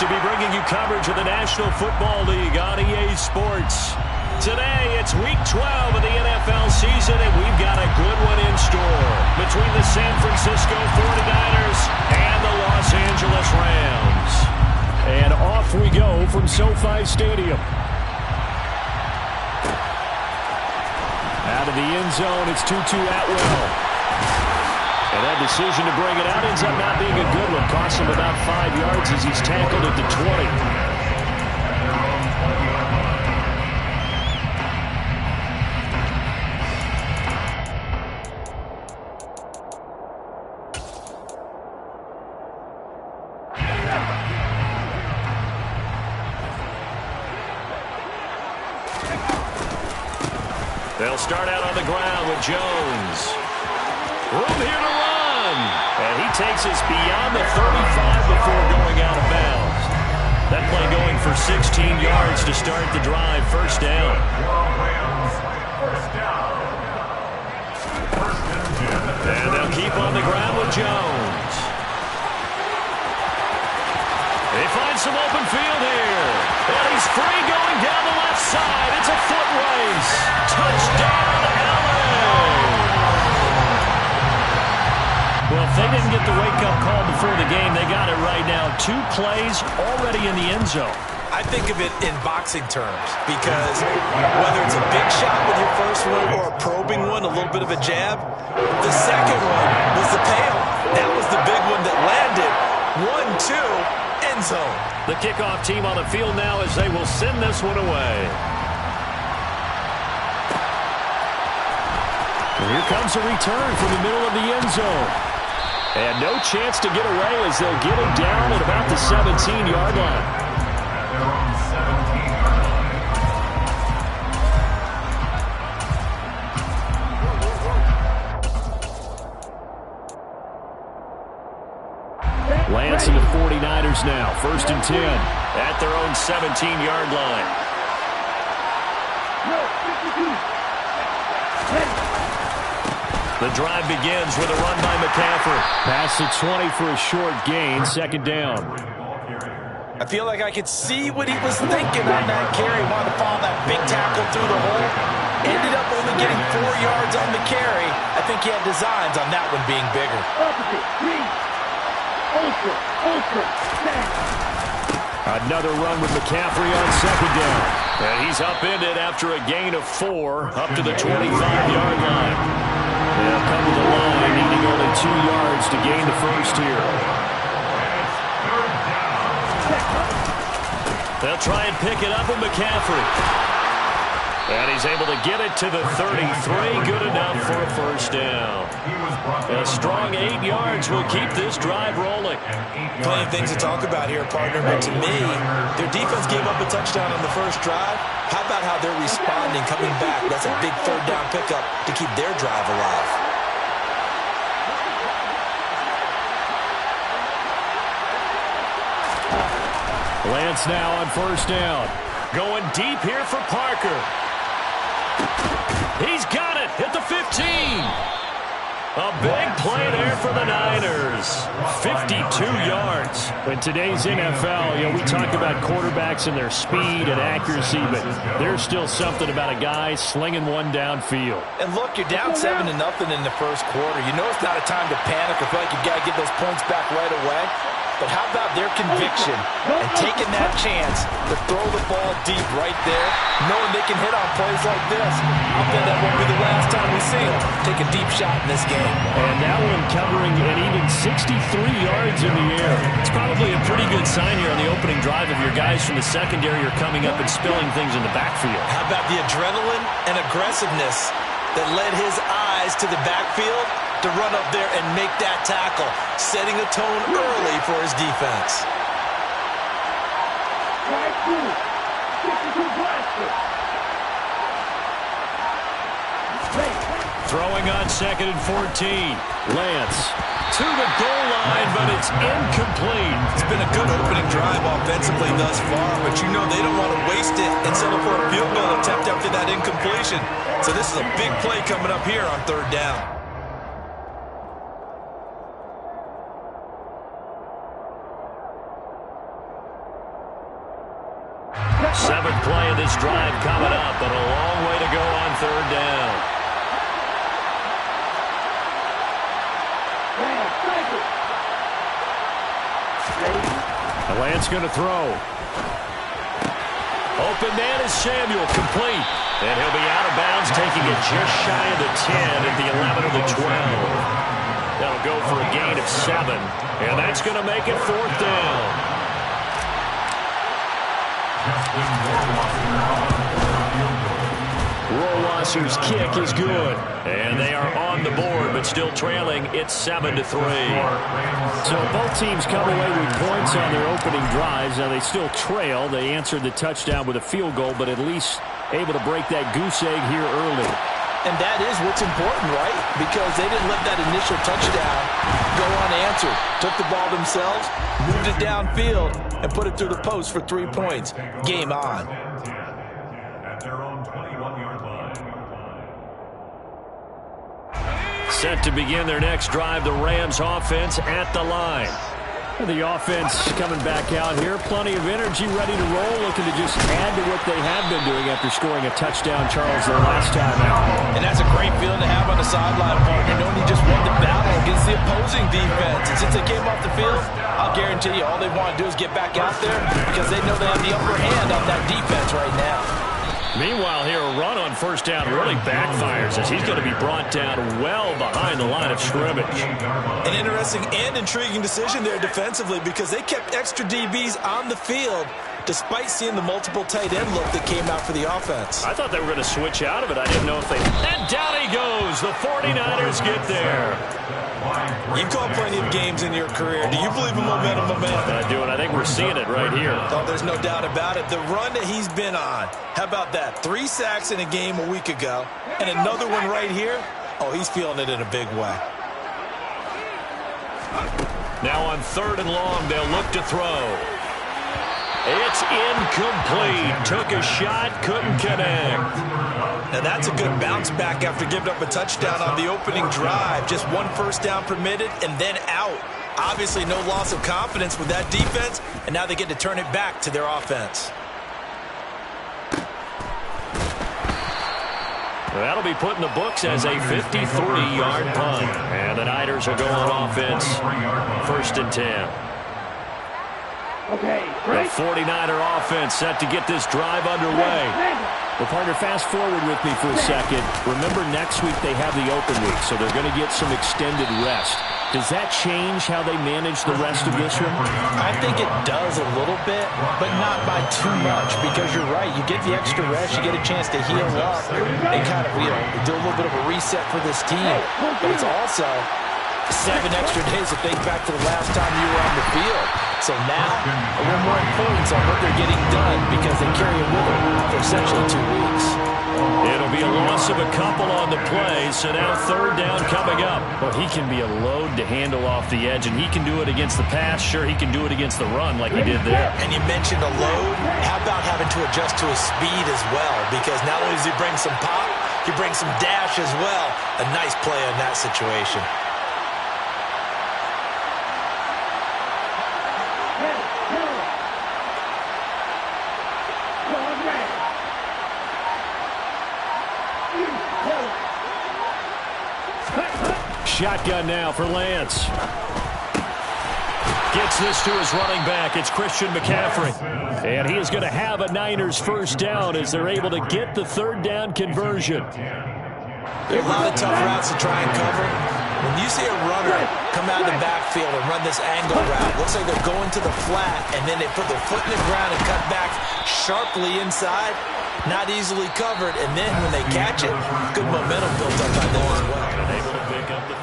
to be bringing you coverage of the National Football League on EA Sports. Today, it's Week 12 of the NFL season, and we've got a good one in store between the San Francisco 49ers and the Los Angeles Rams. And off we go from SoFi Stadium. Out of the end zone, it's Tutu Atwell. And that decision to bring it out ends up not being a good one. Costs him about 5 yards as he's tackled at the 20. They'll start out on the ground with Jones. Room here to run. And he takes us beyond the 35 before going out of bounds. That play going for 16 yards to start the drive. First down. And they'll keep on the ground with Jones. They find some open field here. And he's free going down the left side. It's a foot race. Touchdown, LA. Well, if they didn't get the wake-up call before the game, they got it right now. 2 plays already in the end zone. I think of it in boxing terms because whether it's a big shot with your first one or a probing one, a little bit of a jab, the second one was the payoff. That was the big one that landed. 1-2, end zone. The kickoff team on the field now as they will send this one away. And here comes a return from the middle of the end zone. And no chance to get away as they'll get him down at about the 17-yard line. Lance and the 49ers now. 1st and 10 at their own 17-yard line. The drive begins with a run by McCaffrey. Past the 20 for a short gain. 2nd down. I feel like I could see what he was thinking on that carry. Wanted to follow that big tackle through the hole. Ended up only getting 4 yards on the carry. I think he had designs on that one being bigger. Another run with McCaffrey on 2nd down. And he's upended after a gain of 4 up to the 25-yard line. They'll come to the line, needing only 2 yards to gain the first here. They'll try and pick it up with McCaffrey. And he's able to get it to the 33. Good enough for a first down. A strong 8 yards will keep this drive rolling. Plenty of things to talk about here, partner, but to me, their defense gave up a touchdown on the first drive. How about how they're responding, coming back? That's a big 3rd down pickup to keep their drive alive. Lance now on 1st down. Going deep here for Parker. He's got it at the 15. A big play there for the Niners. 52 yards. In today's NFL, we talk about quarterbacks and their speed and accuracy, but there's still something about a guy slinging one downfield. And look, you're down 7-0 in the first quarter. You know it's not a time to panic or feel like you've got to get those points back right away. But how about their conviction and taking that chance to throw the ball deep right there, knowing they can hit on plays like this? I'll bet that won't be the last time we see them take a deep shot in this game. And that one covering an even 63 yards in the air. It's probably a pretty good sign here on the opening drive of your guys from the secondary are coming up and spilling things in the backfield. How about the adrenaline and aggressiveness that led his eyes to the backfield to run up there and make that tackle, setting a tone early for his defense. Throwing on 2nd and 14. Lance to the goal line, but it's incomplete. It's been a good opening drive offensively thus far, but you know they don't want to waste it and settle for a field goal attempt after that incompletion. So this is a big play coming up here on 3rd down. 7th play of this drive coming up, but a long way to go on 3rd down. Lance going to throw. Open man is Samuel, complete. And he'll be out of bounds, taking it just shy of the 10 at the 11 of the 12. That'll go for a gain of 7, and that's going to make it 4th down. Rohrwasser's kick is good, and they are on the board, but still trailing. It's 7-3. So both teams come away with points on their opening drives. Now they still trail. They answered the touchdown with a field goal, but at least able to break that goose egg here early. And that is what's important, right? Because they didn't let that initial touchdown go unanswered. Took the ball themselves, moved it downfield, and put it through the post for 3 points. Game on. Set to begin their next drive, the Rams offense at the line. The offense coming back out here. Plenty of energy, ready to roll, looking to just add to what they have been doing after scoring a touchdown, Charles, their last time out. And that's a great feeling to have on the sideline, partner, knowing you just won the battle against the opposing defense. And since they came off the field, I'll guarantee you all they want to do is get back out there because they know they have the upper hand on that defense right now. Meanwhile, here, a run on 1st down really backfires as he's going to be brought down well behind the line of scrimmage. An interesting and intriguing decision there defensively because they kept extra DBs on the field despite seeing the multiple tight end look that came out for the offense. I thought they were going to switch out of it. I didn't know if they... And down he goes. The 49ers get there. You've called plenty of games in your career. Do you believe in momentum, my man? I do, and I think we're seeing it right here. Oh, there's no doubt about it. The run that he's been on. How about that? 3 sacks in a game a week ago, and another one right here. Oh, he's feeling it in a big way. Now on 3rd and long, they'll look to throw. It's incomplete. Took a shot, couldn't connect. Now that's a good bounce back after giving up a touchdown on the opening drive. Just 1 first down permitted and then out. Obviously no loss of confidence with that defense, and now they get to turn it back to their offense. That'll be put in the books as a 53-yard punt. And the Niners will go on offense. 1st and 10. The 49er offense set to get this drive underway. Well, partner, fast forward with me for a second. Remember, next week they have the open week, so they're going to get some extended rest. Does that change how they manage the rest of this one? I think it does a little bit, but not by too much, because you're right. You get the extra rest, you get a chance to heal up, and kind of, do a little bit of a reset for this team. But it's also 7 extra days to think back to the last time you were on the field. So now, a little more importance on what they're getting done because they carry it with them for essentially 2 weeks. It'll be a loss of a couple on the play, so now 3rd down coming up. Well, he can be a load to handle off the edge, and he can do it against the pass. Sure, he can do it against the run like he did there. And you mentioned a load. How about having to adjust to his speed as well? Because not only does he bring some pop, he brings some dash as well. A nice play in that situation. Shotgun now for Lance. Gets this to his running back. It's Christian McCaffrey. And he is going to have a Niners 1st down as they're able to get the 3rd down conversion. There are a lot of tough routes to try and cover. When you see a runner come out of the backfield and run this angle route, looks like they're going to the flat, and then they put their foot in the ground and cut back sharply inside. Not easily covered, and then when they catch it, good momentum built up by them as well. And able to pick up the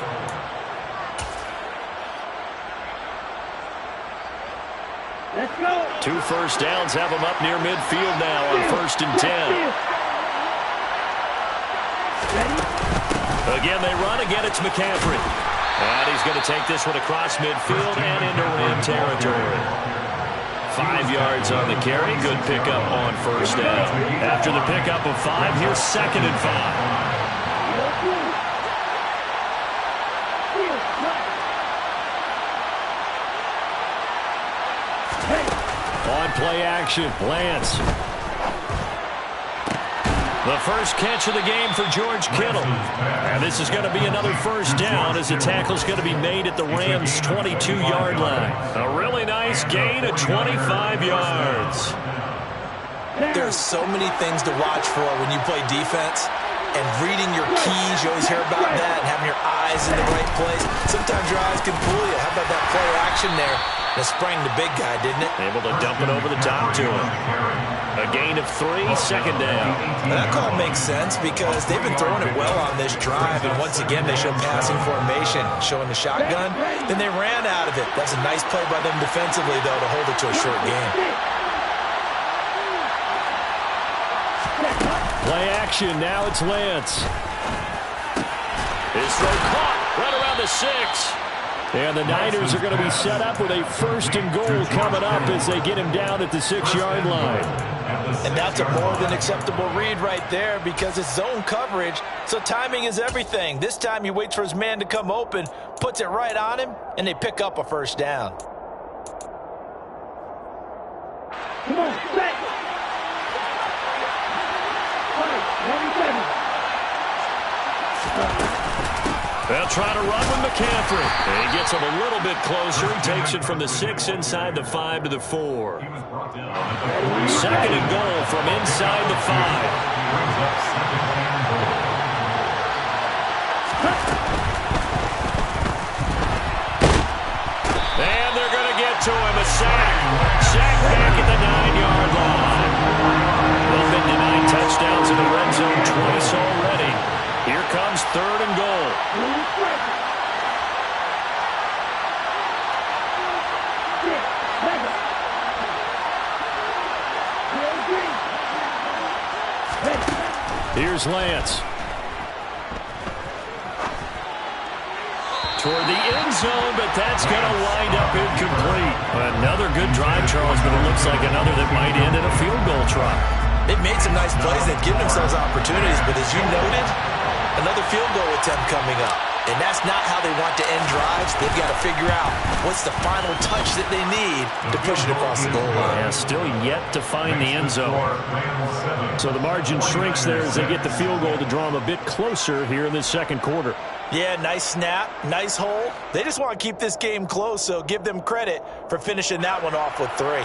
2 first downs have them up near midfield now on 1st and 10. Again, they run. Again, it's McCaffrey. And he's going to take this one across midfield and into Ram territory. 5 yards on the carry. Good pickup on 1st down. After the pickup of 5, here's 2nd and 5. On play action, Lance. The first catch of the game for George Kittle. And this is going to be another first down as the tackle's going to be made at the Rams' 22-yard line. A really nice gain of 25 yards. There are so many things to watch for when you play defense. And reading your keys, you always hear about that, and having your eyes in the right place. Sometimes your eyes can fool you. How about that play action there? That sprang the big guy, didn't it? Able to dump it over the top to him. A gain of 3, second down. That call makes sense because they've been throwing it well on this drive, and once again they show passing formation, showing the shotgun. Then they ran out of it. That's a nice play by them defensively, though, to hold it to a short game. Play action, now it's Lance. His throw caught right around the 6. And the Niners are going to be set up with a first and goal coming up as they get him down at the 6-yard line. And that's a more than acceptable read right there because it's zone coverage, so timing is everything. This time he waits for his man to come open, puts it right on him, and they pick up a first down. Come on, set. They'll try to run with McCaffrey. He gets him a little bit closer. He takes it from the 6 inside the 5 to the 4. Second and goal from inside the 5. And they're going to get to him. A sack. Sack back at the 9-yard line. They've been denied touchdowns in the red zone twice already. Here comes third and goal. Here's Lance. Toward the end zone, but that's going to wind up incomplete. Another good drive, Charles, but it looks like another that might end in a field goal try. They've made some nice plays. They've given themselves opportunities, but as you noted, another field goal attempt coming up. And that's not how they want to end drives. They've got to figure out what's the final touch that they need to push it across the goal line. Yeah, still yet to find the end zone. So the margin shrinks there as they get the field goal to draw them a bit closer here in the second quarter. Yeah, nice snap, nice hole. They just want to keep this game close, so give them credit for finishing that one off with 3.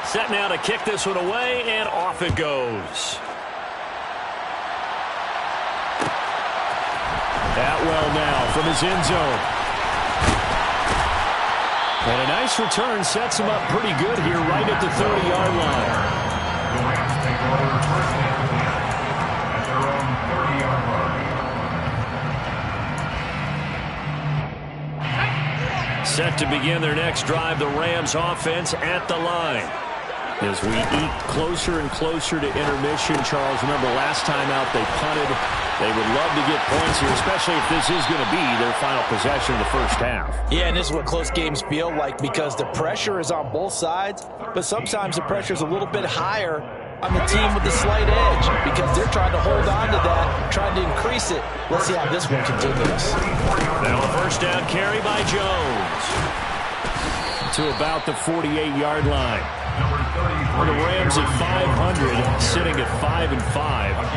Set now to kick this one away, and off it goes. Atwell now from his end zone. And a nice return sets him up pretty good here right at the 30-yard line. Set to begin their next drive, the Rams offense at the line. As we eke closer and closer to intermission, Charles, remember last time out they punted. They would love to get points here, especially if this is going to be their final possession of the first half. Yeah, and this is what close games feel like because the pressure is on both sides, but sometimes the pressure is a little bit higher on the team with the slight edge because they're trying to hold on to that, trying to increase it. Let's see how this one continues. Now a first down carry by Jones to about the 48-yard line. The Rams at 500, sitting at 5-5.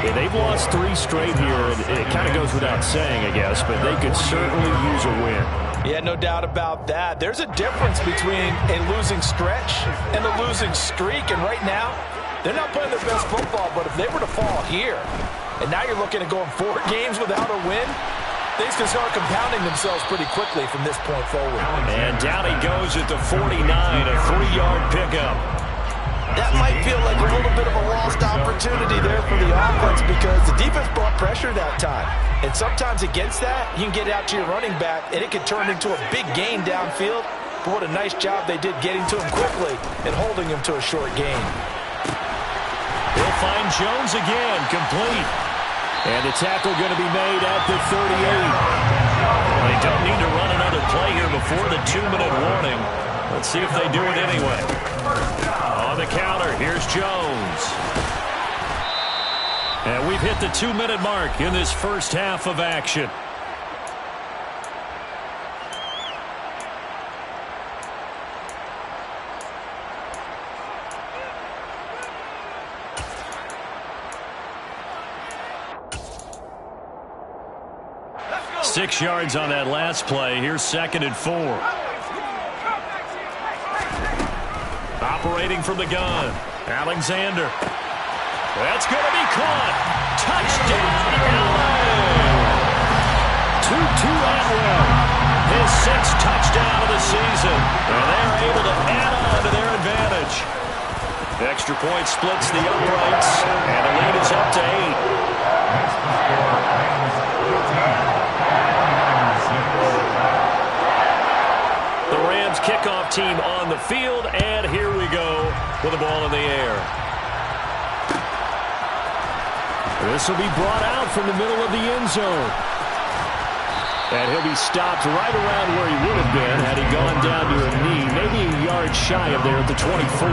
Yeah, they've lost 3 straight here. It kind of goes without saying, I guess, but they could certainly use a win. Yeah, no doubt about that. There's a difference between a losing stretch and a losing streak, and right now, they're not playing their best football, but if they were to fall here, and now you're looking at going 4 games without a win, things can start compounding themselves pretty quickly from this point forward. And down he goes at the 49, a 3-yard pickup. That might feel like a little bit of a lost opportunity there for the offense because the defense brought pressure that time. And sometimes against that, you can get out to your running back, and it can turn into a big gain downfield. But what a nice job they did getting to him quickly and holding him to a short gain. They'll find Jones again, complete. And the tackle going to be made at the 38. They don't need to run another play here before the 2-minute warning. Let's see if they do it anyway. On the counter, here's Jones. And we've hit the 2-minute mark in this first half of action. 6 yards on that last play. Here's 2nd and 4. Operating from the gun, Alexander. That's going to be caught. Touchdown, LA! Tutu Atwell, his 6th touchdown of the season. And they're able to add on to their advantage. Extra point splits the uprights, and the lead is up to 8. The Rams kickoff team on the field, and here we go with the ball in the air. This will be brought out from the middle of the end zone. And he'll be stopped right around where he would have been had he gone down to a knee, maybe a yard shy of there at the 24.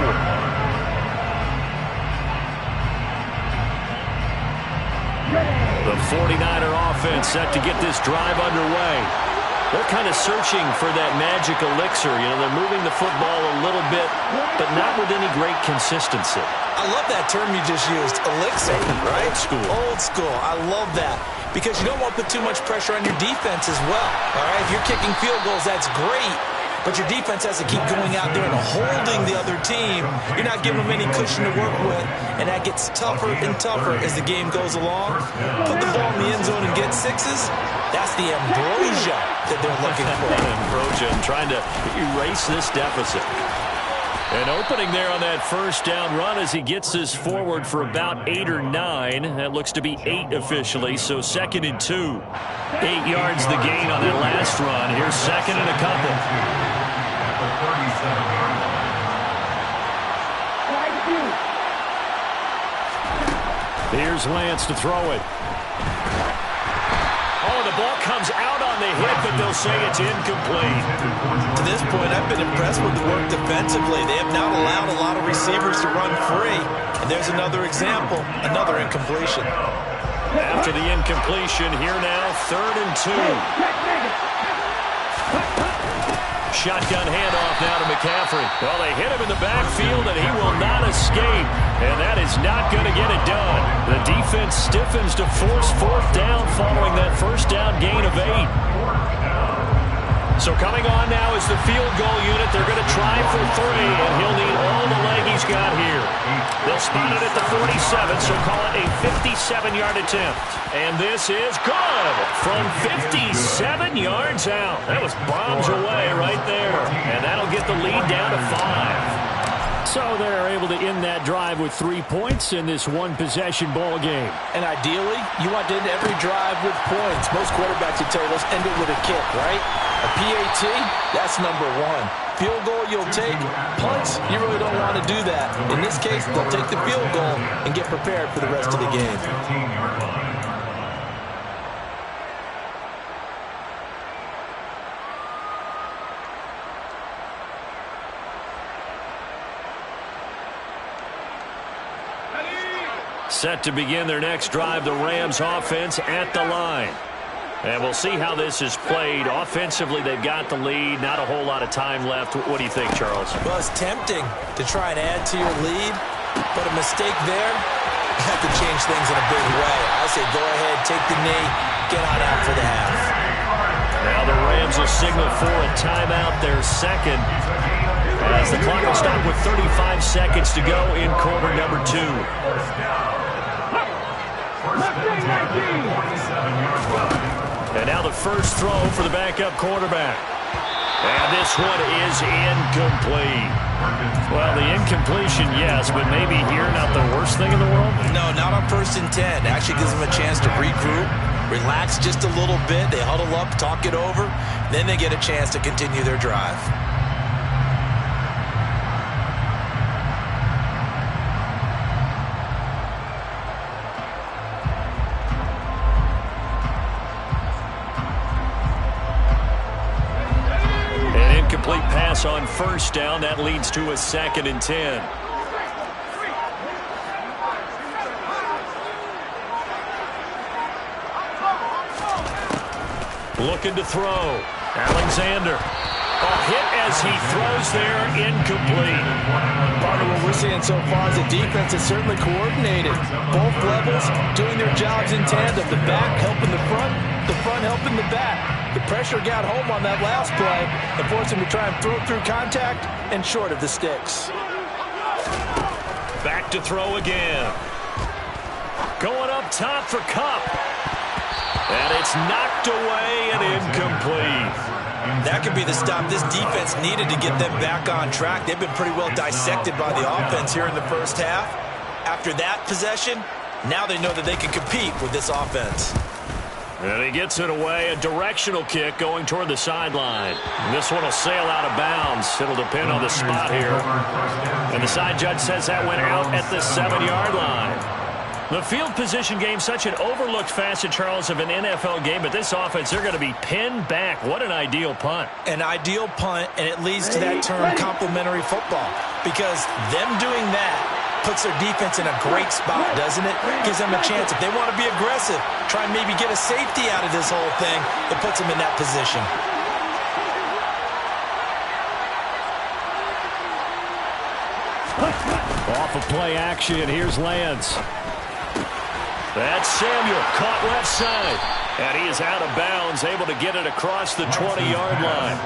The 49er offense set to get this drive underway. They're kind of searching for that magic elixir. You know, they're moving the football a little bit, but not with any great consistency. I love that term you just used, elixir, right? Old school. Old school. I love that. Because you don't want to put too much pressure on your defense as well. All right, if you're kicking field goals, that's great. But your defense has to keep going out there and holding the other team. You're not giving them any cushion to work with. And that gets tougher and tougher as the game goes along. Put the ball in the end zone and get 6s. That's the ambrosia that they're looking for. Ambrosia and trying to erase this deficit. An opening there on that first down run as he gets this forward for about 8 or 9. That looks to be 8 officially, so 2nd and 2. 8 yards the gain on that last run. Here's 2nd and a couple. Here's Lance to throw it. Oh, the ball comes out on the hit, but they'll say it's incomplete. To this point, I've been impressed with the work defensively. They have not allowed a lot of receivers to run free. And there's another example, another incompletion. After the incompletion, here now, 3rd and 2. Shotgun handoff now to McCaffrey. Well, they hit him in the backfield, and he will not escape. And that is not going to get it done. The defense stiffens to force 4th down following that first down gain of 8. So coming on now is the field goal unit. They're going to try for 3, and he'll need all the leg he's got here. They'll spot it at the 47, so call it a 57-yard attempt. And this is good from 57 yards out. That was bombs away right there. And that'll get the lead down to 5. So they're able to end that drive with 3 points in this one-possession ball game. And ideally, you want to end every drive with points. Most quarterbacks would tell you, let's end it with a kick, right? A PAT, that's number 1. Field goal you'll take. Punts, you really don't want to do that. In this case, they'll take the field goal and get prepared for the rest of the game. Set to begin their next drive, the Rams offense at the line. And we'll see how this is played. Offensively, they've got the lead. Not a whole lot of time left. What do you think, Charles? Well, it's tempting to try and add to your lead, but a mistake there, you have to change things in a big way. I say go ahead, take the knee, get on out for the half. Now the Rams will signal for a timeout, their 2nd. As the clock will stop with 35 seconds to go in quarter number 2. And now the first throw for the backup quarterback. And this one is incomplete. Well, the incompletion, yes, but maybe here not the worst thing in the world? No, not on 1st and 10. Actually gives them a chance to regroup, relax just a little bit. They huddle up, talk it over. Then they get a chance to continue their drive. Complete pass on first down. That leads to a 2nd and 10. Looking to throw. Alexander. A hit as he throws there. Incomplete. Part of what we're seeing so far is the defense is certainly coordinated. Both levels doing their jobs in tandem. The back helping the front helping the back. pressure got home on that last play and forced him to try and throw through contact and short of the sticks. Back to throw again. Going up top for Kupp. And it's knocked away and incomplete. That could be the stop this defense needed to get them back on track. They've been pretty well dissected by the offense here in the first half. After that possession, now they know that they can compete with this offense. And he gets it away, a directional kick going toward the sideline. This one will sail out of bounds. It'll depend on the spot here. And the side judge says that went out at the 7-yard line. The field position game, such an overlooked facet, Charles, of an NFL game, but this offense, they're going to be pinned back. What an ideal punt. An ideal punt, and it leads to that term complementary football, because them doing that puts their defense in a great spot, doesn't it? Gives them a chance. If they want to be aggressive, try and maybe get a safety out of this whole thing, it puts them in that position. Off of play action, here's Lance. That's Samuel, caught left side. And he is out of bounds, able to get it across the 20-yard line.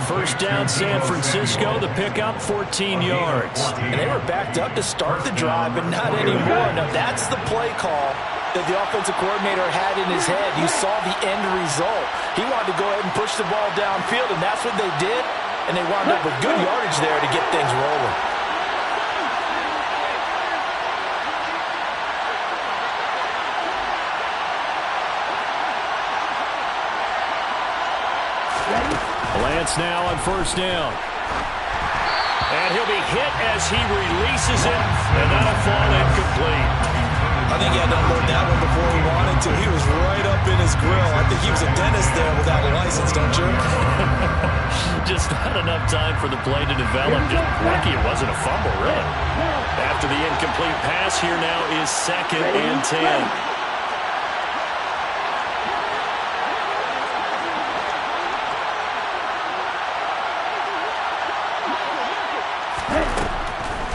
First down, San Francisco. The pickup, 14 yards. And they were backed up to start the drive, but not anymore. Now, that's the play call that the offensive coordinator had in his head. You saw the end result. He wanted to go ahead and push the ball downfield, and that's what they did. And they wound up with good yardage there to get things rolling. Lance now on first down. And he'll be hit as he releases it, and that'll fall incomplete. I think he had to unload that one before he wanted to. He was right up in his grill. I think he was a dentist there without a license, don't you? Just not enough time for the play to develop. Just lucky it wasn't a fumble, really. After the incomplete pass, here now is 2nd and 10.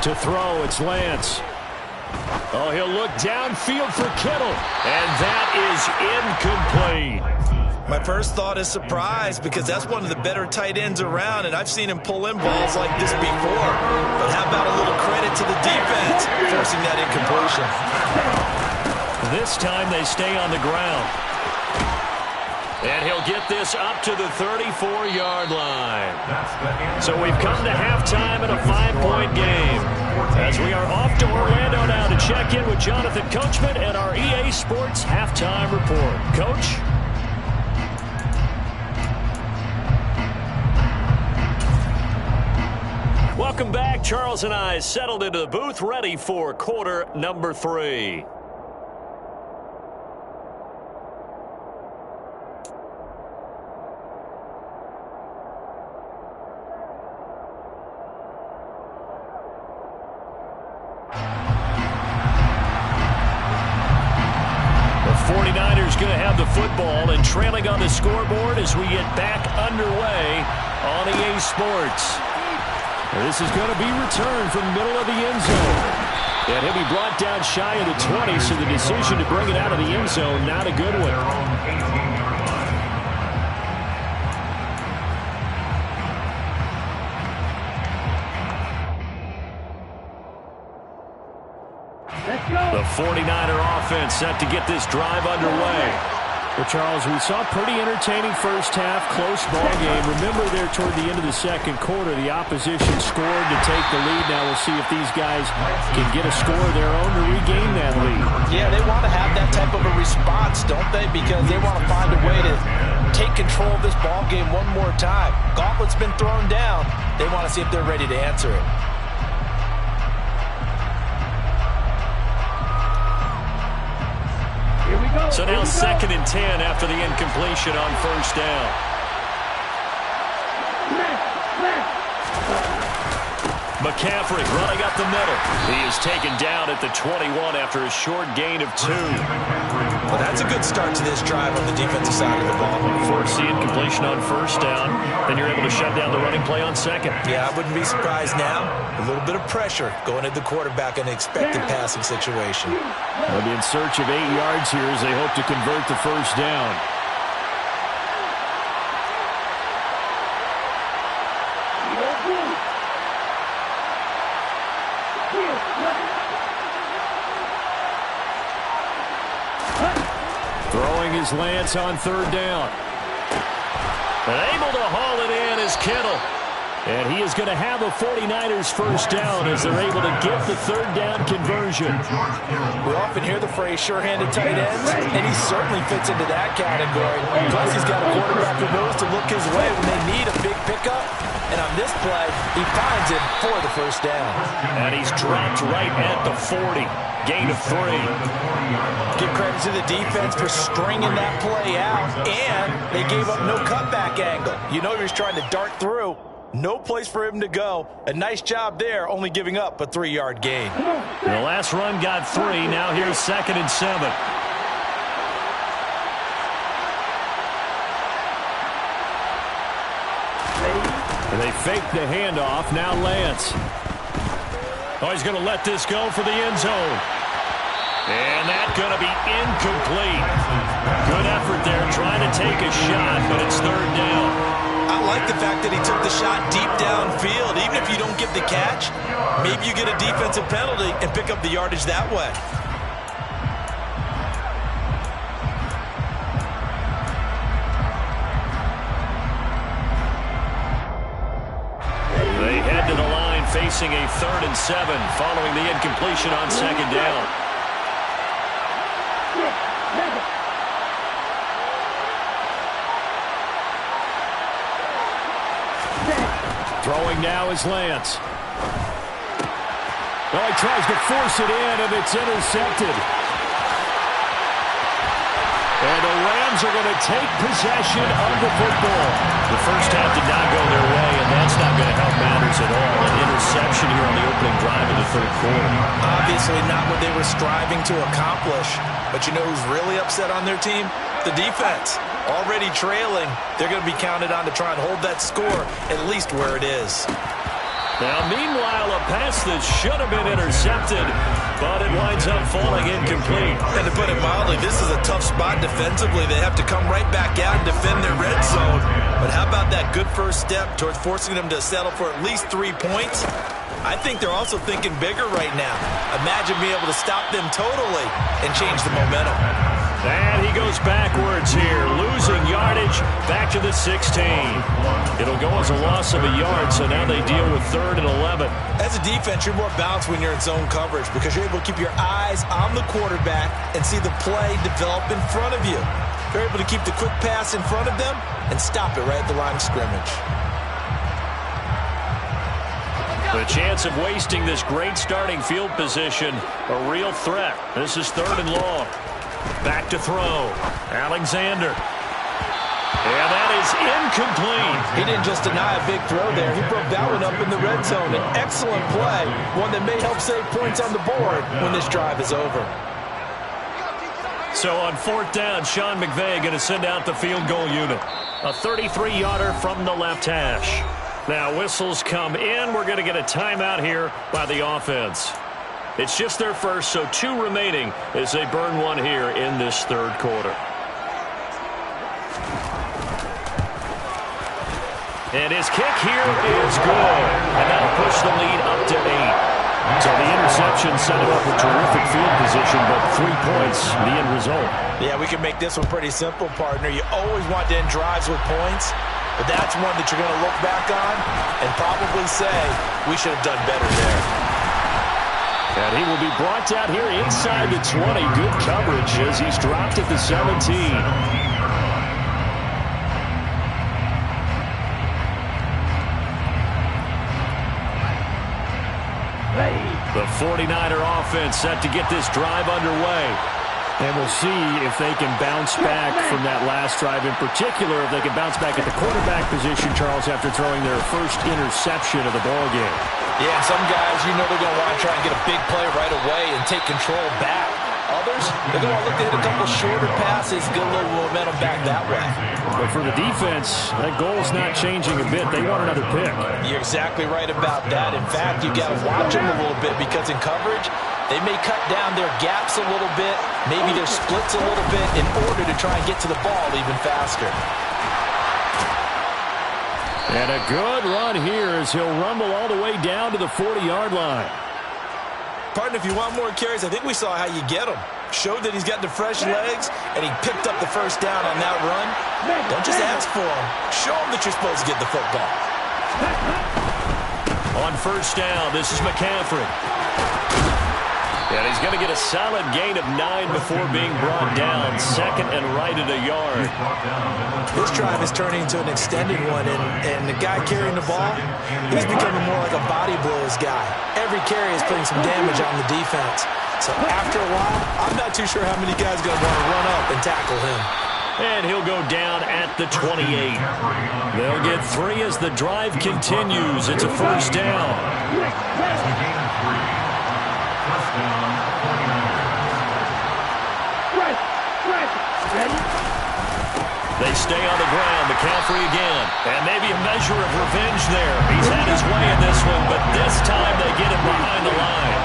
To throw, it's Lance. Oh, he'll look downfield for Kittle. And that is incomplete. My first thought is surprise, because that's one of the better tight ends around, and I've seen him pull in balls like this before. But how about a little credit to the defense forcing that incompletion? This time they stay on the ground. And he'll get this up to the 34-yard line. So we've come to halftime in a 5-point game. As we are off to Orlando now to check in with Jonathan Coachman and our EA Sports Halftime Report. Coach? Welcome back. Charles and I settled into the booth, ready for quarter number 3. Going to have the football and trailing on the scoreboard as we get back underway on EA Sports. This is going to be returned from the middle of the end zone. And he'll be brought down shy of the 20, so the decision to bring it out of the end zone, not a good one. The 49er offense set to get this drive underway. Well, Charles, we saw a pretty entertaining first half, close ball game. Remember there toward the end of the second quarter, the opposition scored to take the lead. Now we'll see if these guys can get a score of their own to regain that lead. Yeah, they want to have that type of a response, don't they? Because they want to find a way to take control of this ball game one more time. Gauntlet's been thrown down. They want to see if they're ready to answer it. So now 2nd and 10 after the incompletion on first down. McCaffrey running up the middle. He is taken down at the 21 after a short gain of 2. Well, that's a good start to this drive on the defensive side of the ball. Force the incompletion on first down, then you're able to shut down the running play on second. Yeah, I wouldn't be surprised now. A little bit of pressure going at the quarterback in an expected passing situation. They'll be in search of 8 yards here as they hope to convert the first down. is Lance on third down. And able to haul it in is Kittle. And he is going to have a 49ers first down as they're able to get the third down conversion. We often hear the phrase sure-handed tight ends, and he certainly fits into that category. Plus, he's got a quarterback who knows to look his way when they need a big pickup. And on this play, he finds it for the first down. And he's dropped right at the 40. Gain of 3. Give credit to the defense for stringing that play out, and they gave up no cutback angle. You know he was trying to dart through. No place for him to go. A nice job there, only giving up a 3-yard gain. The last run got 3. Now here's 2nd and 7. And they fake the handoff. Now Lance. Oh, he's going to let this go for the end zone. And that's going to be incomplete. Good effort there trying to take a shot, but it's third down. I like the fact that he took the shot deep downfield. Even if you don't get the catch, maybe you get a defensive penalty and pick up the yardage that way. They head to the line facing a 3rd and 7 following the incompletion on 2nd down. Throwing now is Lance. Oh, he tries to force it in, and it's intercepted. And the Rams are going to take possession of the football. The first half did not go their way, and that's not going to help matters at all. An interception here on the opening drive of the third quarter. Obviously not what they were striving to accomplish. But you know who's really upset on their team? The defense. Already trailing, they're going to be counted on to try and hold that score at least where it is. Now, meanwhile, a pass that should have been intercepted, but it winds up falling incomplete. And to put it mildly, this is a tough spot defensively. They have to come right back out and defend their red zone. But how about that good first step towards forcing them to settle for at least 3 points? I think they're also thinking bigger right now. Imagine being able to stop them totally and change the momentum. And he goes backwards here, losing yardage back to the 16. It'll go as a loss of a yard, so now they deal with 3rd and 11. As a defense, you're more balanced when you're in zone coverage because you're able to keep your eyes on the quarterback and see the play develop in front of you. You're able to keep the quick pass in front of them and stop it right at the line of scrimmage. The chance of wasting this great starting field position, a real threat. This is 3rd and long. Back to throw. Alexander. And that is incomplete. He didn't just deny a big throw there. He broke that one up in the red zone. An excellent play. One that may help save points on the board when this drive is over. So on 4th down, Sean McVay going to send out the field goal unit. A 33-yarder from the left hash. Now whistles come in. We're going to get a timeout here by the offense. It's just their first, so 2 remaining as they burn 1 here in this third quarter. And his kick here is good. And that'll push the lead up to 8. So the interception set him up with terrific field position, but 3 points, the end result. Yeah, we can make this one pretty simple, partner. You always want to end drives with points, but that's one that you're going to look back on and probably say, we should have done better there. And he will be brought down here inside the 20. Good coverage as he's dropped at the 17. The 49er offense set to get this drive underway. And we'll see if they can bounce back from that last drive. In particular, if they can bounce back at the quarterback position, Charles, after throwing their first interception of the ballgame. Yeah, some guys, you know they're going to want to try and get a big play right away and take control back. Others, they're going to look to hit a couple shorter passes, get a little momentum back that way. But for the defense, that goal's not changing a bit. They want another pick. You're exactly right about that. In fact, you got to watch them a little bit because in coverage, they may cut down their gaps a little bit, maybe their splits a little bit in order to try and get to the ball even faster. And a good run here as he'll rumble all the way down to the 40-yard line. Partner, if you want more carries, I think we saw how you get them. showed that he's got the fresh legs, and he picked up the first down on that run. Don't just ask for him. Show him that you're supposed to get the football. On first down, this is McCaffrey. And he's going to get a solid gain of 9 before being brought down. Second and right at a yard. This drive is turning into an extended one, and the guy carrying the ball, he's becoming more like a body blows guy. Every carry is putting some damage on the defense. So after a while, I'm not too sure how many guys are going to want to run up and tackle him. And he'll go down at the 28. They'll get 3 as the drive continues. It's a first down. They stay on the ground. McCaffrey again. And maybe a measure of revenge there. He's had his way in this one, but this time they get him behind the line.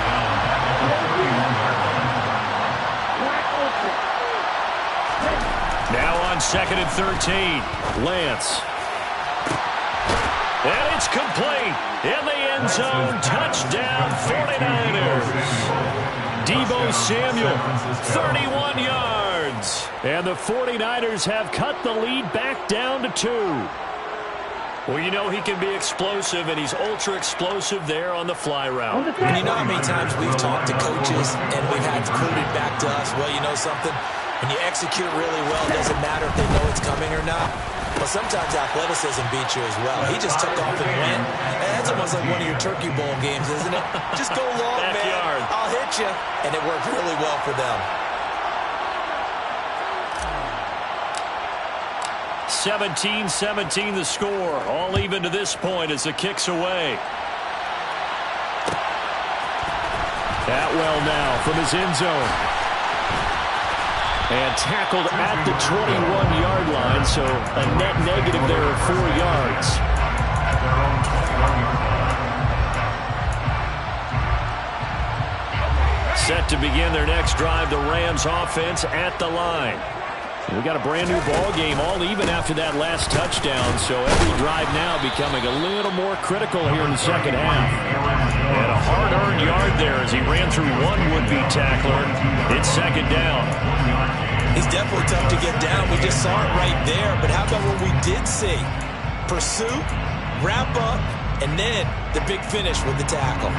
Now on 2nd and 13. Lance. And it's complete. In the end zone. Touchdown 49ers. Deebo Samuel. 31 yards. And the 49ers have cut the lead back down to 2. Well, you know he can be explosive, and he's ultra-explosive there on the fly route. And you know how many times we've talked to coaches and we've had quoted back to us, well, you know something? When you execute really well, it doesn't matter if they know it's coming or not. Well, sometimes athleticism beats you as well. He just took off and went. And that's almost like one of your Turkey Bowl games, isn't it? Just go long, Backyard. man. I'll hit you. And it worked really well for them. 17-17 the score. All even to this point as the kick's away. Atwell now from his end zone. And tackled at the 21-yard line, so a net negative there of 4 yards. Set to begin their next drive, the Rams offense at the line. We got a brand new ball game, all even after that last touchdown, so every drive now becoming a little more critical here in the second half. And a hard-earned yard there as he ran through one would-be tackler. It's second down. He's definitely tough to get down. We just saw it right there, but how about what we did see? Pursuit, wrap up, and then the big finish with the tackle.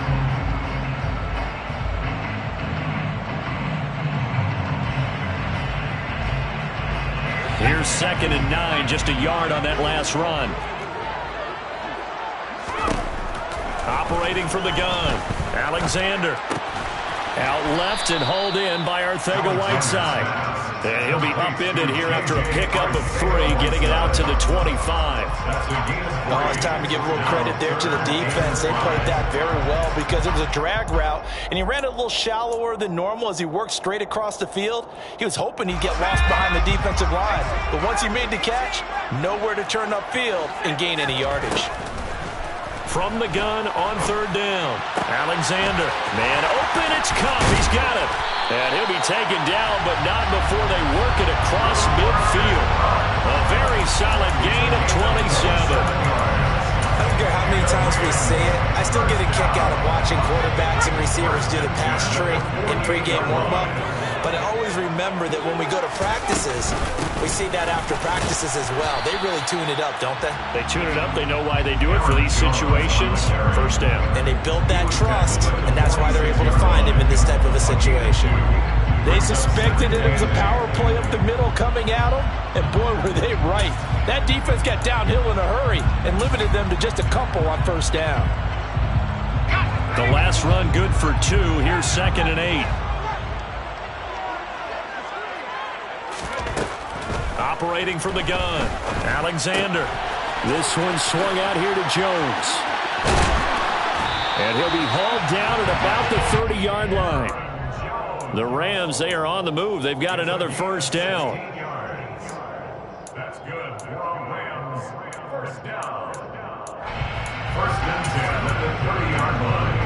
Here's 2nd and 9, just a yard on that last run. Operating from the gun, Alexander. Out left and hauled in by Arcega-Whiteside. And he'll be upended here after a pickup of 3, getting it out to the 25. Oh, it's time to give a little credit there to the defense. They played that very well because it was a drag route, and he ran it a little shallower than normal as he worked straight across the field. He was hoping he'd get lost behind the defensive line, but once he made the catch, nowhere to turn upfield and gain any yardage. From the gun on 3rd down. Alexander. Man open, it's Kupp. He's got it. And he'll be taken down, but not before they work it across midfield. A very solid gain of 27. I don't care how many times we see it. I still get a kick out of watching quarterbacks and receivers do the pass tree in pregame warm-up. But I always remember that when we go to practices, we see that after practices as well. They really tune it up, don't they? They tune it up. They know why they do it for these situations. First down. And they build that trust, and that's why they're able to find him in this type of a situation. They suspected it was a power play up the middle coming at them, and boy, were they right. That defense got downhill in a hurry and limited them to just a couple on first down. The last run good for 2. Here's 2nd and 8. Operating from the gun, Alexander. This one swung out here to Jones. And he'll be hauled down at about the 30-yard line. The Rams, they are on the move. They've got another first down. That's good for Rams. First down. First and 10 at the 30-yard line.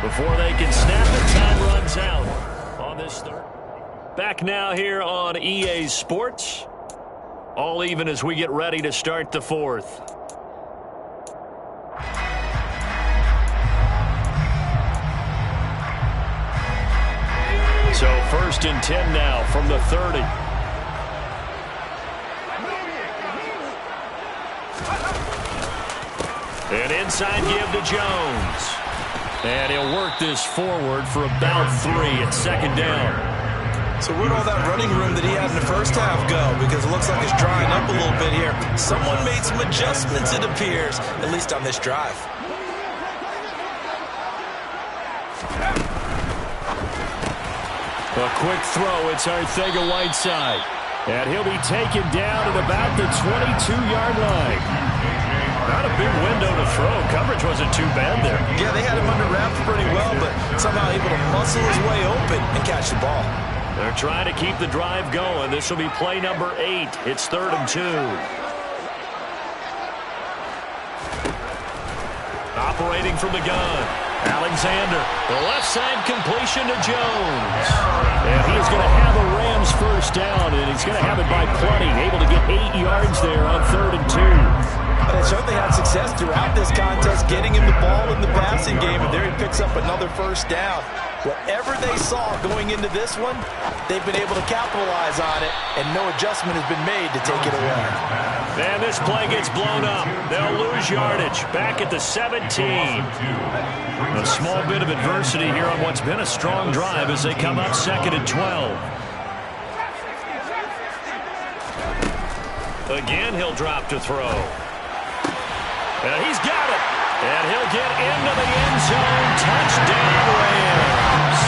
Before they can snap it, time runs out on this third. Back now here on EA Sports. All even as we get ready to start the 4th. So 1st and 10 now from the 30. An inside give to Jones. And he'll work this forward for about 3 at 2nd down. So where'd all that running room that he had in the first half go? Because it looks like it's drying up a little bit here. Someone made some adjustments, it appears, at least on this drive. A quick throw. It's Arcega-Whiteside. And he'll be taken down at about the 22-yard line. Not a big window to throw. Coverage wasn't too bad there. Yeah, they had him under wraps pretty well, but somehow able to muscle his way open and catch the ball. They're trying to keep the drive going. This will be play number 8. It's 3rd and 2. Operating from the gun. Alexander. The left side completion to Jones. And he's going to have a Rams first down, and he's going to have it by plenty. Able to get 8 yards there on 3rd and 2. But they certainly had success throughout this contest, getting him the ball in the passing game, and there he picks up another first down. Whatever they saw going into this one, they've been able to capitalize on it, and no adjustment has been made to take it away. And this play gets blown up. They'll lose yardage. Back at the 17. A small bit of adversity here on what's been a strong drive as they come up 2nd and 12. Again, he'll drop to throw. And he's got it. And he'll get into the end zone. Touchdown, Rams.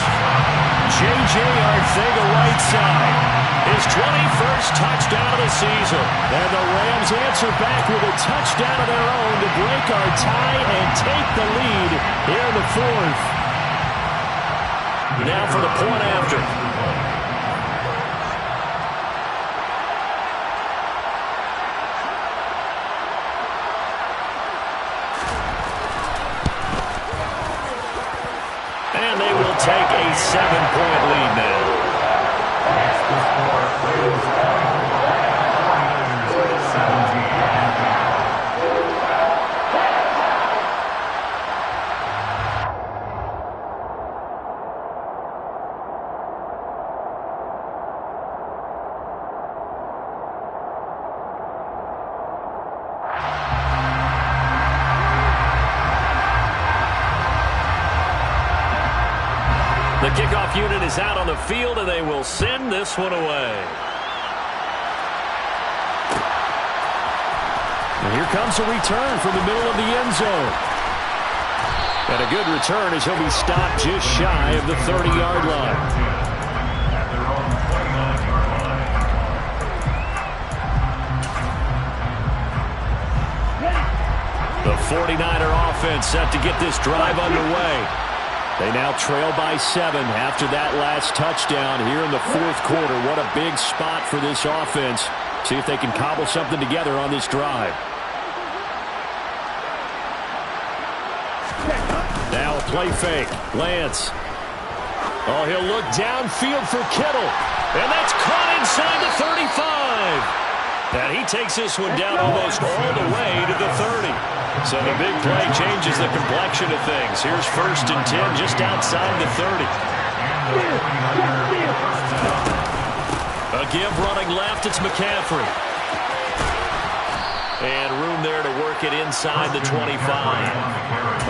J.J. Arcega-Whiteside. His 21st touchdown of the season. And the Rams answer back with a touchdown of their own to break our tie and take the lead here in the 4th. Now for the point after. And they will take a 7-point lead now. The kickoff unit is out on the field, and they will send this one away. And here comes a return from the middle of the end zone. And a good return as he'll be stopped just shy of the 30-yard line. The 49er offense set to get this drive underway. They now trail by 7 after that last touchdown here in the 4th quarter. What a big spot for this offense. See if they can cobble something together on this drive. Now a play fake. Lance. Oh, he'll look downfield for Kittle. And that's caught inside the 35. And he takes this one down almost all the way to the 30. So the big play changes the complexion of things. Here's 1st and 10 just outside the 30. A give running left. It's McCaffrey. And room there to work it inside the 25.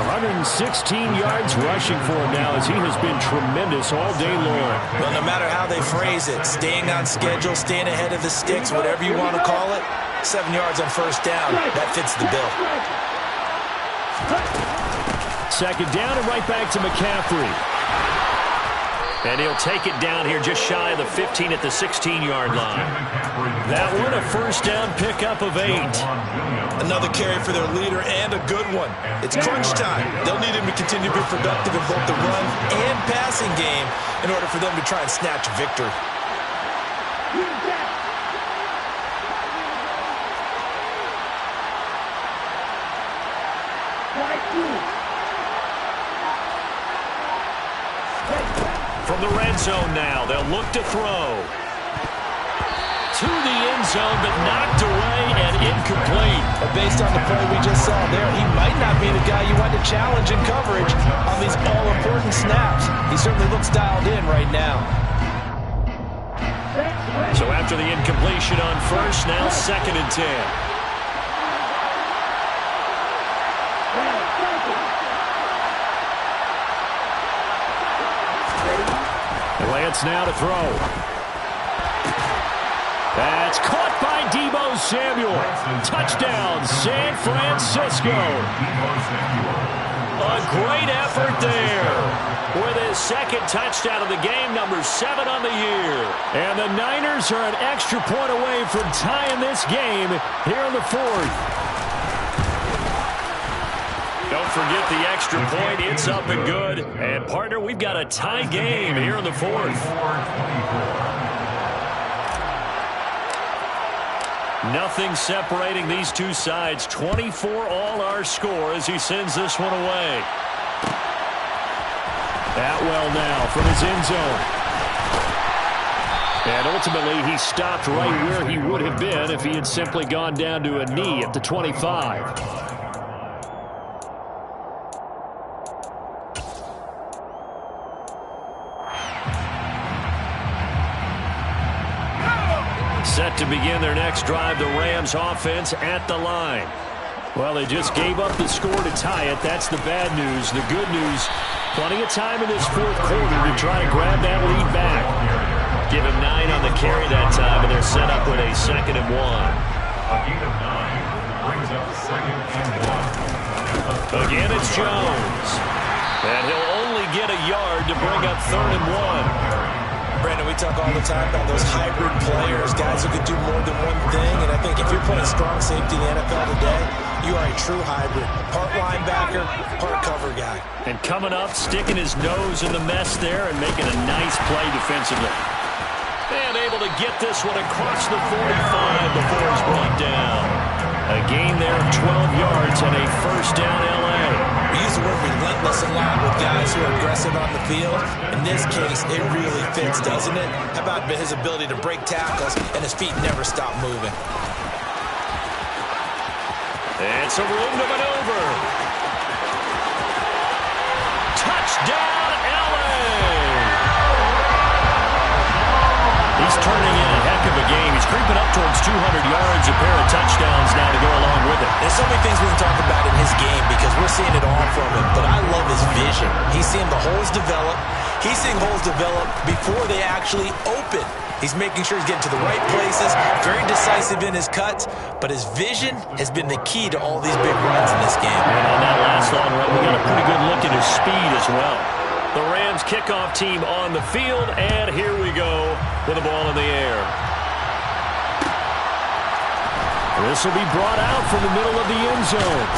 116 yards rushing for him now as he has been tremendous all day long. Well, no matter how they phrase it, staying on schedule, staying ahead of the sticks, whatever you want to call it, 7 yards on first down, that fits the bill. 2nd down and right back to McCaffrey. And he'll take it down here just shy of the 15 at the 16-yard line. That one a first down pickup of 8. Another carry for their leader and a good one. It's crunch time. They'll need him to continue to be productive in both the run and passing game in order for them to try and snatch a victory. From the red zone now, they'll look to throw. To the end zone, but knocked away and incomplete. But based on the play we just saw there, he might not be the guy you want to challenge in coverage on these all-important snaps. He certainly looks dialed in right now. after the incompletion on first. Now 2nd and 10. Lance now to throw. That's caught by Deebo Samuel. Touchdown, San Francisco. A great effort there. With his 2nd touchdown of the game, number 7 on the year. And the Niners are an extra point away from tying this game here in the 4th. Don't forget the extra point. It's up and good. And, partner, we've got a tie game here in the 4th. Nothing separating these two sides. 24 all our score as he sends this one away. Atwell now from his end zone. And ultimately he stopped right where he would have been if he had simply gone down to a knee at the 25. Set to begin their next drive, the Rams offense at the line. Well, they just gave up the score to tie it. That's the bad news. The good news, plenty of time in this 4th quarter to try to grab that lead back. Give him 9 on the carry that time, and they're set up with a 2nd and 1. A gain of 9 brings up 2nd and 1. Again, it's Jones. And he'll only get a yard to bring up 3rd and 1. Brandon, we talk all the time about those hybrid players, guys who can do more than one thing. And I think if you're playing strong safety in the NFL today, you are a true hybrid. Part linebacker, part cover guy. And coming up, sticking his nose in the mess there and making a nice play defensively. And able to get this one across the 45 before it's brought down. A gain there of 12 yards and a 1st down L.A. We use the word relentless a lot with guys who are aggressive on the field. In this case, it really fits, doesn't it? How about his ability to break tackles and his feet never stop moving? It's a room to maneuver. Touchdown, L.A. He's turning in a heck of a game. He's creeping up towards 200 yards, a pair of touchdowns now to go along with it. There's so many things we can talk about in his game because we're seeing it all from him, but I love his vision. He's seeing the holes develop. He's seeing holes develop before they actually open. He's making sure he's getting to the right places, very decisive in his cuts, but his vision has been the key to all these big runs in this game. And on that last long run, we got a pretty good look at his speed as well. The Rams kickoff team on the field, and here we go with the ball in the air. This will be brought out from the middle of the end zone.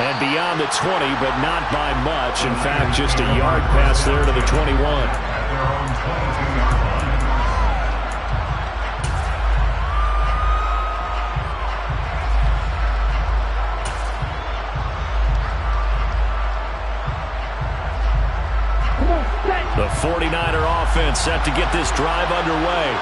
And beyond the 20, but not by much. In fact, just a yard pass there to the 21. The 49er offense set to get this drive underway.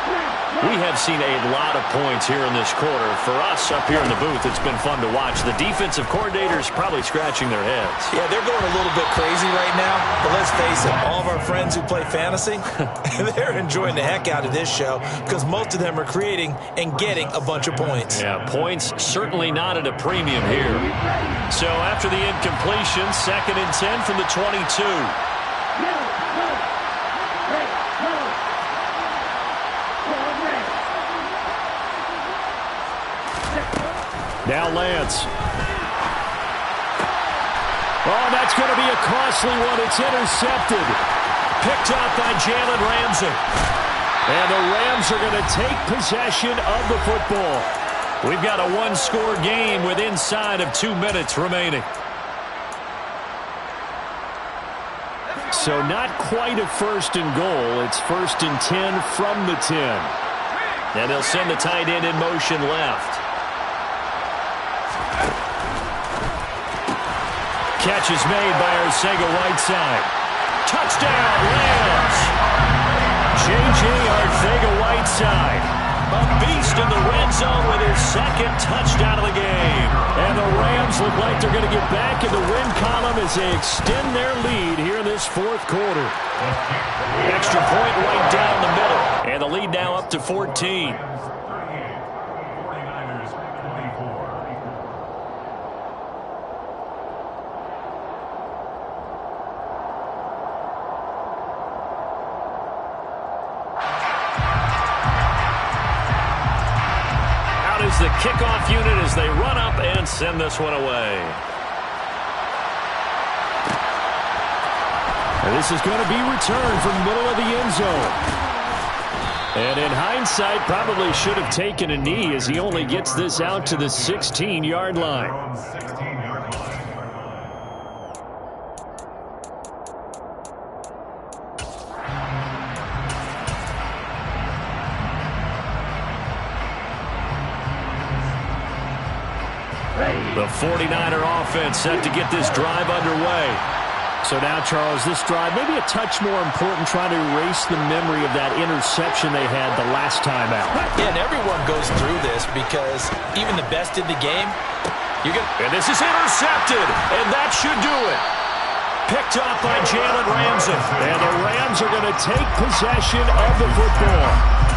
We have seen a lot of points here in this quarter. For us up here in the booth, it's been fun to watch. The defensive coordinators probably scratching their heads. Yeah, they're going a little bit crazy right now. But let's face it, all of our friends who play fantasy, they're enjoying the heck out of this show because most of them are creating and getting a bunch of points. Yeah, points certainly not at a premium here. So after the incompletion, 2nd and 10 from the 22. Now Lance. Oh, that's going to be a costly one. It's intercepted. Picked up by Jalen Ramsey. And the Rams are going to take possession of the football. We've got a one-score game with inside of 2 minutes remaining. So not quite a 1st and goal. It's 1st and 10 from the 10. And they'll send the tight end in motion left. Catch is made by Arcega-Whiteside. Touchdown, Rams! J.J. Arcega-Whiteside, a beast in the red zone with his 2nd touchdown of the game. And the Rams look like they're going to get back in the win column as they extend their lead here in this 4th quarter. Extra point right down the middle. And And the lead now up to 14. 49ers 24. Out is the kickoff unit as they run up and send this one away. And this is going to be returned from the middle of the end zone. And in hindsight, probably should have taken a knee as he only gets this out to the 16-yard line. 16-yard line. The 49er offense set to get this drive underway. So now, Charles, this drive maybe a touch more important, trying to erase the memory of that interception they had the last time out. Yeah, and everyone goes through this because even the best in the game, and this is intercepted, and that should do it. Picked up by Jalen Ramsey. And the Rams are going to take possession of the football.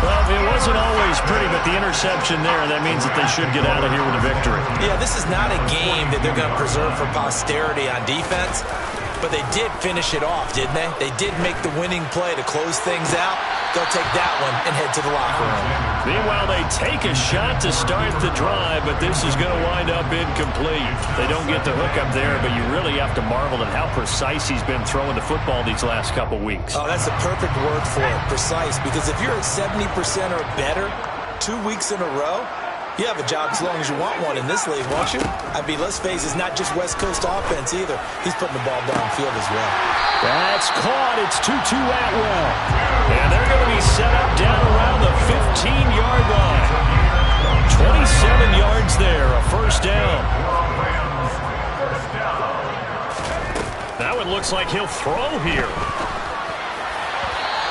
Well, it wasn't always pretty, but the interception there, that means that they should get out of here with a victory. Yeah, this is not a game that they're going to preserve for posterity on defense. But they did finish it off, didn't they? They did make the winning play to close things out. They'll take that one and head to the locker room. Meanwhile, they take a shot to start the drive, but this is going to wind up incomplete. They don't get the hook up there, but you really have to marvel at how precise he's been throwing the football these last couple weeks. Oh, that's the perfect word for it, precise. Because if you're at 70% or better 2 weeks in a row, you have a job as long as you want one in this league, won't you? I mean, let's face it, it's not just West Coast offense either. He's putting the ball downfield as well. That's caught. It's Tutu Atwell. And they're going to be set up down around the 15-yard line. 27 yards there, a first down. That one looks like he'll throw here.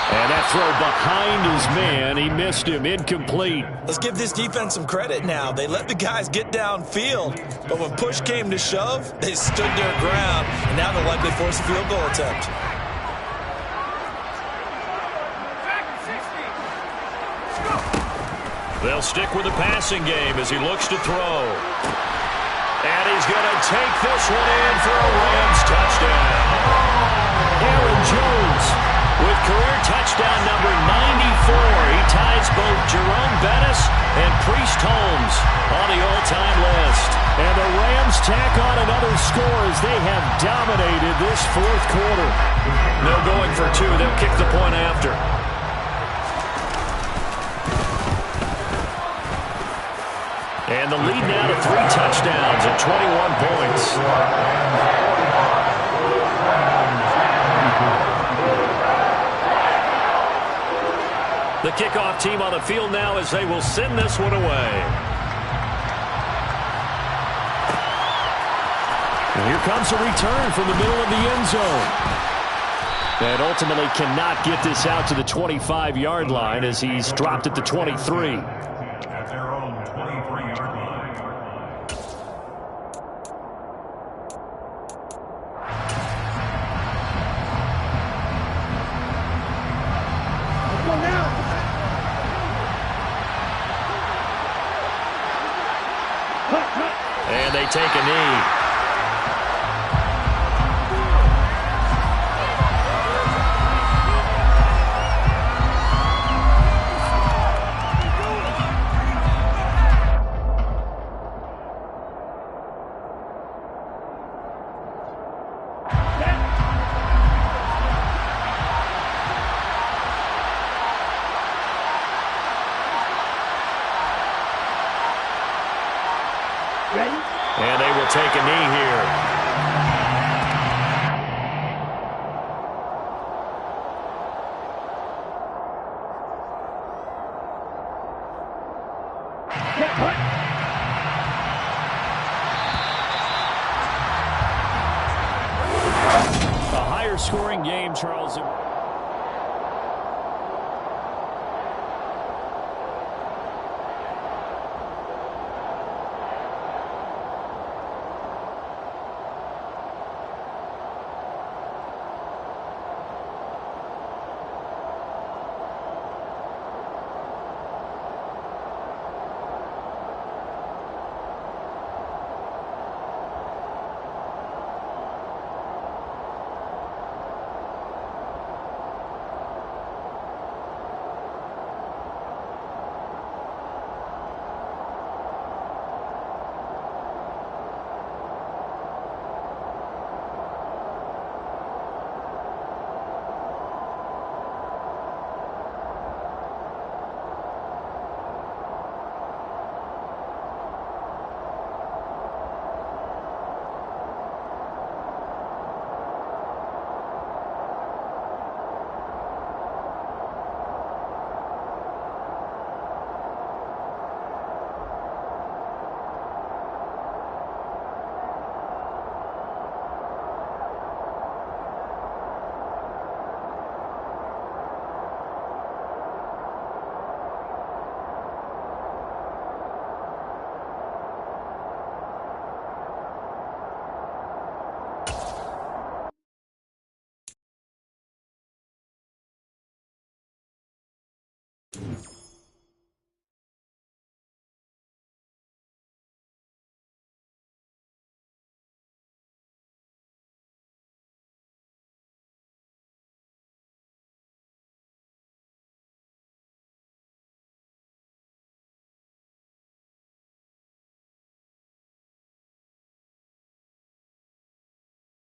And that throw behind his man, he missed him, incomplete. Let's give this defense some credit now. They let the guys get downfield, but when push came to shove, they stood their ground, and now they'll likely force a field goal attempt. They'll stick with the passing game as he looks to throw. And he's going to take this one in for a Rams touchdown. Aaron Jones with career touchdown number 94. He ties both Jerome Bettis and Priest Holmes on the all-time list. And the Rams tack on another score as they have dominated this fourth quarter. No going for two. They'll kick the point after. And the lead now to 3 touchdowns and 21 points. The kickoff team on the field now as they will send this one away. And here comes a return from the middle of the end zone. And ultimately cannot get this out to the 25-yard line as he's dropped at the 23. At their own 23-yard line. And they take a knee. And they will take a knee here. A higher scoring game, Charles.